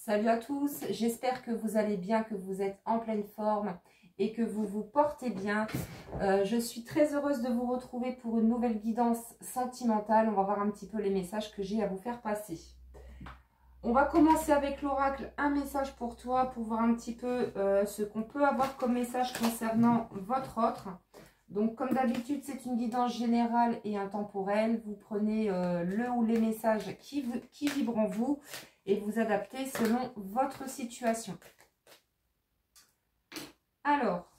Salut à tous, j'espère que vous allez bien, que vous êtes en pleine forme et que vous vous portez bien. Je suis très heureuse de vous retrouver pour une nouvelle guidance sentimentale. On va voir un petit peu les messages que j'ai à vous faire passer. On va commencer avec l'oracle, un message pour toi, pour voir un petit peu ce qu'on peut avoir comme message concernant votre autre. Donc comme d'habitude, c'est une guidance générale et intemporelle. Vous prenez le ou les messages qui vibrent en vous et vous adaptez selon votre situation. Alors,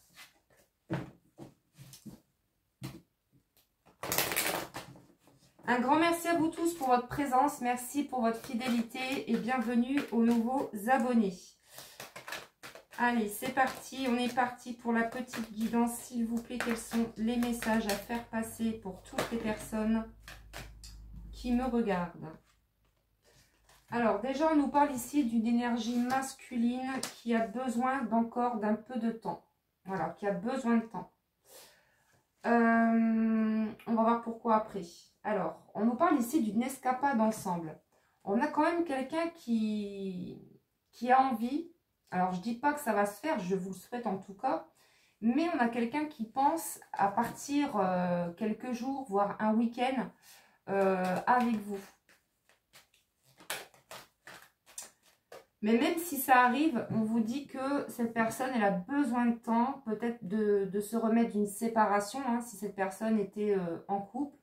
un grand merci à vous tous pour votre présence. Merci pour votre fidélité et bienvenue aux nouveaux abonnés. Allez, c'est parti. On est parti pour la petite guidance. S'il vous plaît, quels sont les messages à faire passer pour toutes les personnes qui me regardent? Alors, déjà, on nous parle ici d'une énergie masculine qui a besoin d'encore d'un peu de temps. Voilà, qui a besoin de temps. On va voir pourquoi après. Alors, on nous parle ici d'une escapade ensemble. On a quand même quelqu'un qui a envie. Alors, je ne dis pas que ça va se faire, je vous le souhaite en tout cas. Mais on a quelqu'un qui pense à partir quelques jours, voire un week-end avec vous. Mais même si ça arrive, on vous dit que cette personne, elle a besoin de temps, peut-être de se remettre d'une séparation, hein, si cette personne était en couple.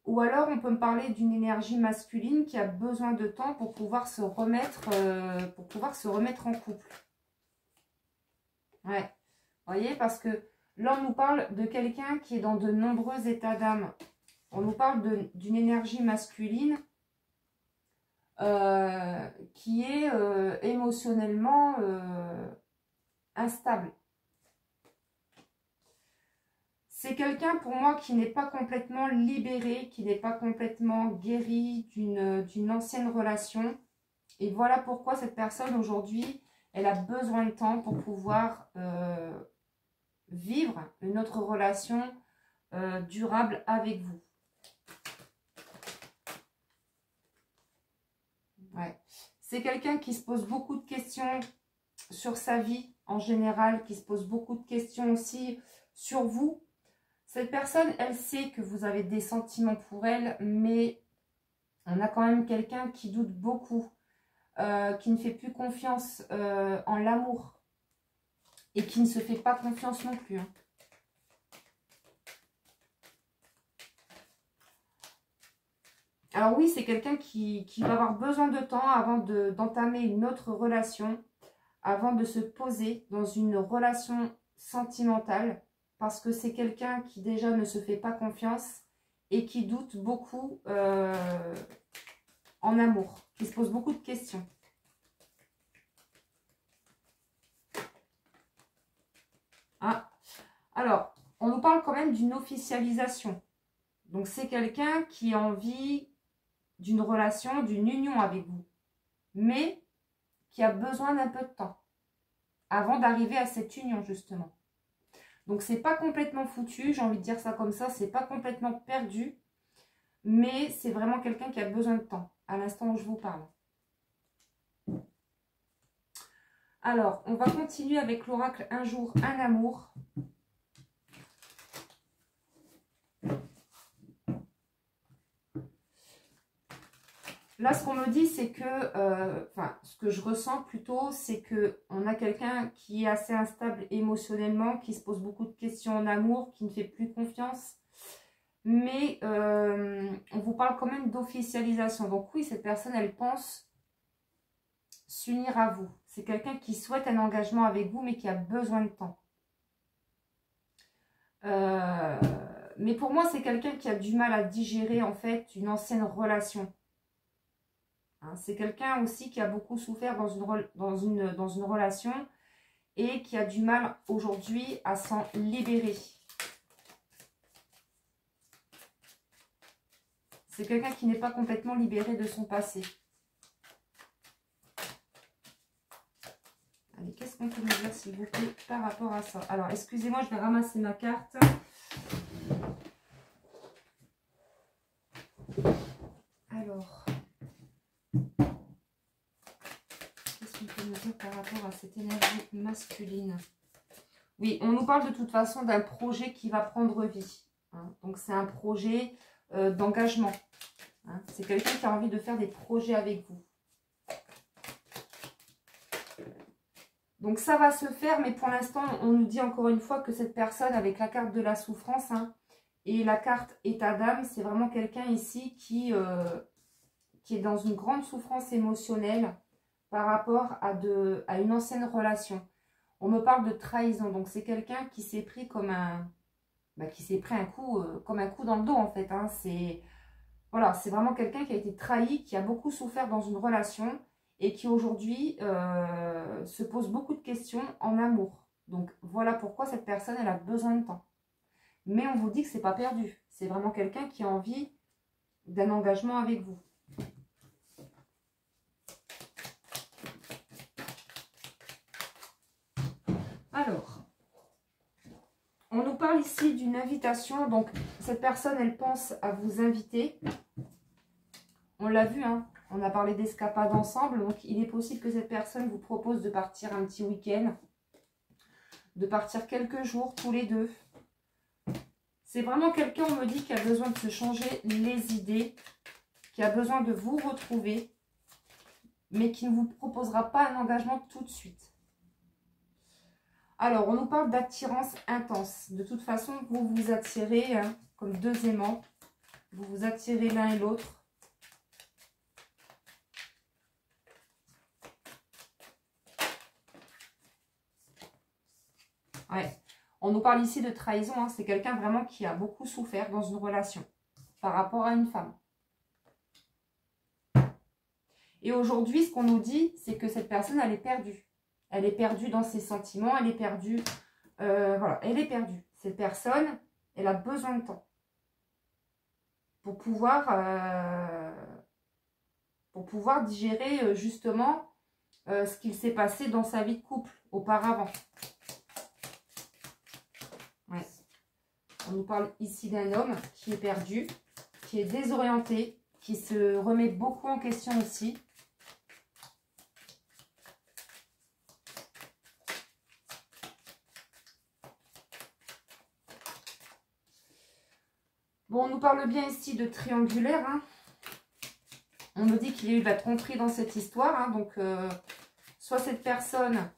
Ou alors, on peut me parler d'une énergie masculine qui a besoin de temps pour pouvoir se remettre, en couple. Ouais, vous voyez, parce que là, on nous parle de quelqu'un qui est dans de nombreux états d'âme. On nous parle d'une énergie masculine qui est émotionnellement instable. C'est quelqu'un pour moi qui n'est pas complètement libéré, qui n'est pas complètement guéri d'une ancienne relation. Et voilà pourquoi cette personne aujourd'hui, elle a besoin de temps pour pouvoir vivre une autre relation durable avec vous. Ouais. C'est quelqu'un qui se pose beaucoup de questions sur sa vie en général, qui se pose beaucoup de questions aussi sur vous. Cette personne, elle sait que vous avez des sentiments pour elle, mais on a quand même quelqu'un qui doute beaucoup, qui ne fait plus confiance en l'amour et qui ne se fait pas confiance non plus. Hein. Alors oui, c'est quelqu'un qui va avoir besoin de temps avant d'entamer une autre relation, avant de se poser dans une relation sentimentale, parce que c'est quelqu'un qui déjà ne se fait pas confiance et qui doute beaucoup en amour, qui se pose beaucoup de questions. Ah. Alors, on nous parle quand même d'une officialisation. Donc c'est quelqu'un qui a envie d'une relation, d'une union avec vous, mais qui a besoin d'un peu de temps avant d'arriver à cette union justement. Donc c'est pas complètement foutu, j'ai envie de dire ça comme ça, c'est pas complètement perdu, mais c'est vraiment quelqu'un qui a besoin de temps à l'instant où je vous parle. Alors, on va continuer avec l'oracle un jour, un amour. Là, ce qu'on me dit, c'est que, ce que je ressens plutôt, c'est qu'on a quelqu'un qui est assez instable émotionnellement, qui se pose beaucoup de questions en amour, qui ne fait plus confiance. Mais on vous parle quand même d'officialisation. Donc oui, cette personne, elle pense s'unir à vous. C'est quelqu'un qui souhaite un engagement avec vous, mais qui a besoin de temps. Mais pour moi, c'est quelqu'un qui a du mal à digérer, en fait, une ancienne relation. C'est quelqu'un aussi qui a beaucoup souffert dans une relation et qui a du mal aujourd'hui à s'en libérer. C'est quelqu'un qui n'est pas complètement libéré de son passé. Allez, qu'est-ce qu'on peut me dire s'il vous plaît par rapport à ça? Alors, excusez-moi, je vais ramasser ma carte. Alors... qu'on peut nous dire par rapport à cette énergie masculine? Oui, on nous parle de toute façon d'un projet qui va prendre vie. Hein. Donc, c'est un projet d'engagement. Hein. C'est quelqu'un qui a envie de faire des projets avec vous. Donc, ça va se faire, mais pour l'instant, on nous dit encore une fois que cette personne, avec la carte de la souffrance hein, et la carte état d'âme, c'est vraiment quelqu'un ici qui est dans une grande souffrance émotionnelle par rapport à une ancienne relation. On me parle de trahison, donc c'est quelqu'un qui s'est pris comme un... qui s'est pris un coup, comme un coup dans le dos en fait. Hein. Voilà, c'est vraiment quelqu'un qui a été trahi, qui a beaucoup souffert dans une relation et qui aujourd'hui se pose beaucoup de questions en amour. Donc voilà pourquoi cette personne, elle a besoin de temps. Mais on vous dit que c'est pas perdu. C'est vraiment quelqu'un qui a envie d'un engagement avec vous. Alors, on nous parle ici d'une invitation. Donc, cette personne, elle pense à vous inviter. On l'a vu, hein, on a parlé d'escapade ensemble. Donc, il est possible que cette personne vous propose de partir un petit week-end. De partir quelques jours tous les deux. C'est vraiment quelqu'un, on me dit, qui a besoin de se changer les idées. Qui a besoin de vous retrouver. Mais qui ne vous proposera pas un engagement tout de suite. Alors, on nous parle d'attirance intense. De toute façon, vous vous attirez hein, comme deux aimants. Vous vous attirez l'un et l'autre. Ouais. On nous parle ici de trahison. Hein. C'est quelqu'un vraiment qui a beaucoup souffert dans une relation par rapport à une femme. Et aujourd'hui, ce qu'on nous dit, c'est que cette personne, elle est perdue. Elle est perdue dans ses sentiments, elle est perdue. Voilà, elle est perdue. Cette personne, elle a besoin de temps pour pouvoir digérer justement ce qu'il s'est passé dans sa vie de couple auparavant. Ouais. On nous parle ici d'un homme qui est perdu, qui est désorienté, qui se remet beaucoup en question aussi. Bon, on nous parle bien ici de triangulaire. Hein. On nous dit qu'il y a eu de la tromperie dans cette histoire. Hein. Donc, soit cette personne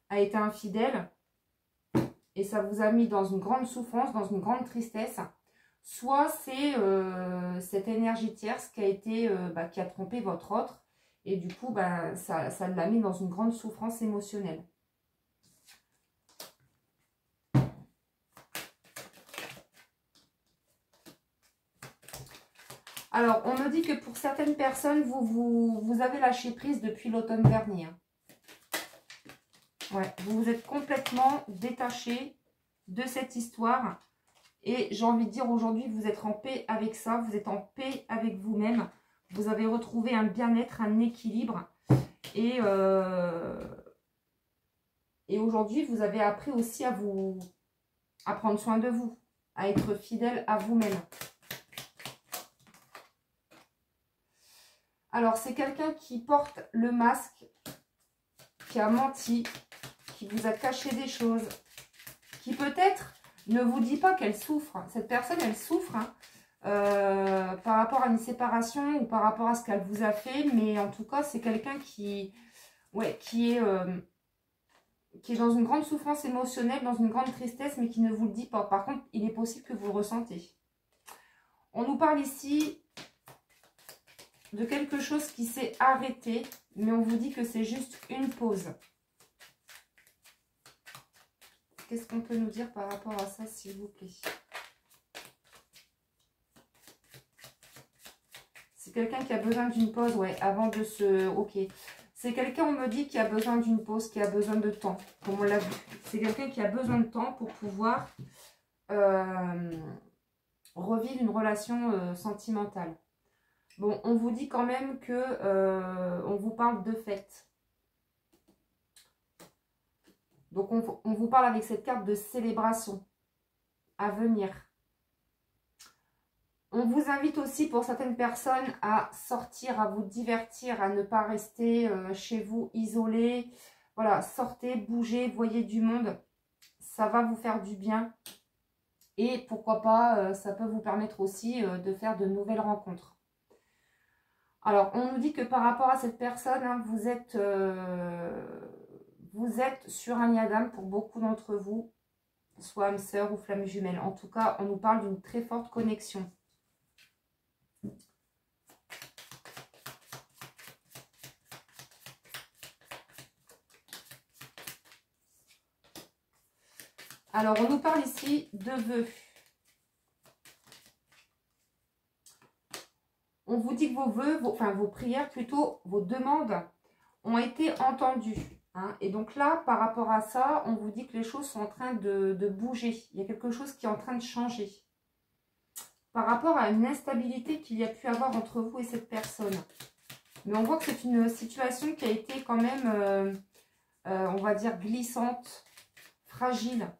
a été infidèle et ça vous a mis dans une grande souffrance, dans une grande tristesse. Soit c'est cette énergie tierce qui a été, qui a trompé votre autre. Et du coup, ça l'a mis dans une grande souffrance émotionnelle. Alors, on me dit que pour certaines personnes, vous avez lâché prise depuis l'automne dernier. Ouais, vous vous êtes complètement détaché de cette histoire. Et j'ai envie de dire aujourd'hui, vous êtes en paix avec ça. Vous êtes en paix avec vous-même. Vous avez retrouvé un bien-être, un équilibre. Et aujourd'hui, vous avez appris aussi à prendre soin de vous. À être fidèle à vous-même. Alors, c'est quelqu'un qui porte le masque, qui a menti, qui vous a caché des choses, qui peut-être ne vous dit pas qu'elle souffre. Cette personne, elle souffre hein, par rapport à une séparation ou par rapport à ce qu'elle vous a fait. Mais en tout cas, c'est quelqu'un qui est dans une grande souffrance émotionnelle, dans une grande tristesse, mais qui ne vous le dit pas. Par contre, il est possible que vous le ressentez. On nous parle ici de quelque chose qui s'est arrêté, mais on vous dit que c'est juste une pause. Qu'est-ce qu'on peut nous dire par rapport à ça, s'il vous plaît? C'est quelqu'un qui a besoin d'une pause, ouais, avant de se... Ok. C'est quelqu'un, on me dit, qui a besoin d'une pause, qui a besoin de temps, comme on l'a vu. C'est quelqu'un qui a besoin de temps pour pouvoir revivre une relation sentimentale. Bon, on vous dit quand même que on vous parle de fête. Donc, on vous parle avec cette carte de célébration à venir. On vous invite aussi pour certaines personnes à sortir, à vous divertir, à ne pas rester chez vous isolé. Voilà, sortez, bougez, voyez du monde. Ça va vous faire du bien. Et pourquoi pas, ça peut vous permettre aussi de faire de nouvelles rencontres. Alors, on nous dit que par rapport à cette personne, hein, vous êtes sur un lien d'âme pour beaucoup d'entre vous, soit âme sœur ou flamme jumelle. En tout cas, on nous parle d'une très forte connexion. Alors, on nous parle ici de vœux. On vous dit que vos vœux, vos prières plutôt, vos demandes ont été entendues. Hein. Et donc là, par rapport à ça, on vous dit que les choses sont en train de bouger. Il y a quelque chose qui est en train de changer. Par rapport à une instabilité qu'il y a pu avoir entre vous et cette personne. Mais on voit que c'est une situation qui a été quand même, on va dire, glissante, fragile.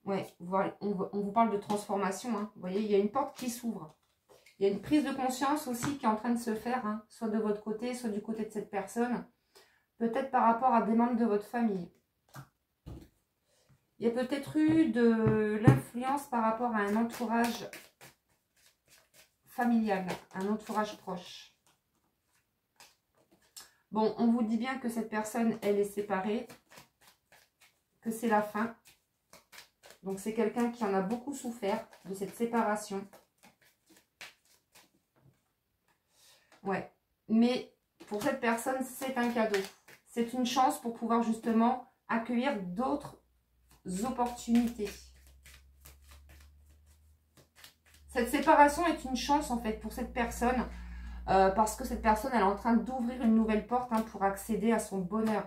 Ouais, voilà, on vous parle de transformation. Hein. Vous voyez, il y a une porte qui s'ouvre. Il y a une prise de conscience aussi qui est en train de se faire, hein, soit de votre côté, soit du côté de cette personne. Peut-être par rapport à des membres de votre famille. Il y a peut-être eu de l'influence par rapport à un entourage familial, un entourage proche. Bon, on vous dit bien que cette personne, elle est séparée, que c'est la fin. Donc, c'est quelqu'un qui en a beaucoup souffert de cette séparation. Ouais. Mais pour cette personne, c'est un cadeau. C'est une chance pour pouvoir justement accueillir d'autres opportunités. Cette séparation est une chance en fait pour cette personne. Parce que cette personne, elle est en train d'ouvrir une nouvelle porte hein, pour accéder à son bonheur.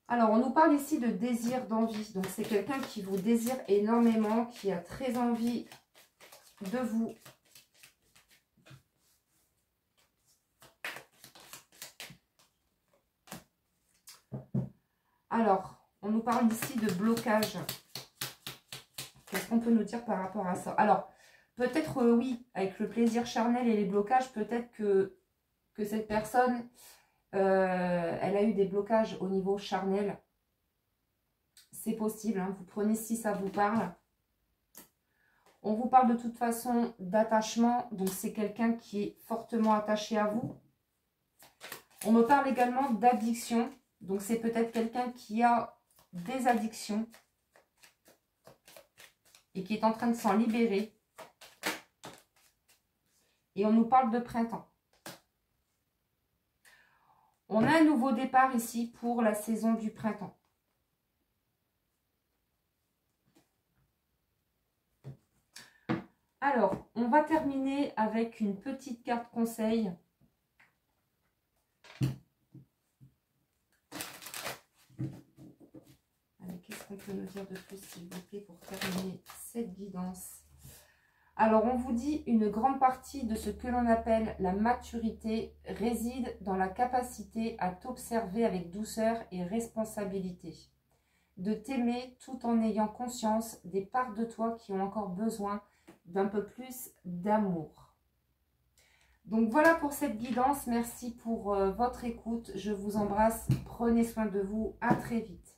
Alors, on nous parle ici de désir, d'envie. Donc, c'est quelqu'un qui vous désire énormément, qui a très envie de vous. Alors, on nous parle ici de blocage. Qu'est-ce qu'on peut nous dire par rapport à ça? Alors, peut-être oui, avec le plaisir charnel et les blocages, peut-être que cette personne... elle a eu des blocages au niveau charnel. C'est possible, hein, vous prenez si ça vous parle. On vous parle de toute façon d'attachement, donc c'est quelqu'un qui est fortement attaché à vous. On me parle également d'addiction, donc c'est peut-être quelqu'un qui a des addictions et qui est en train de s'en libérer. Et on nous parle de printemps. On a un nouveau départ ici pour la saison du printemps. Alors, on va terminer avec une petite carte conseil. Allez, qu'est-ce qu'on peut nous dire de plus, s'il vous plaît, pour terminer cette guidance? Alors, on vous dit une grande partie de ce que l'on appelle la maturité réside dans la capacité à t'observer avec douceur et responsabilité, de t'aimer tout en ayant conscience des parts de toi qui ont encore besoin d'un peu plus d'amour. Donc voilà pour cette guidance, merci pour votre écoute, je vous embrasse, prenez soin de vous, à très vite.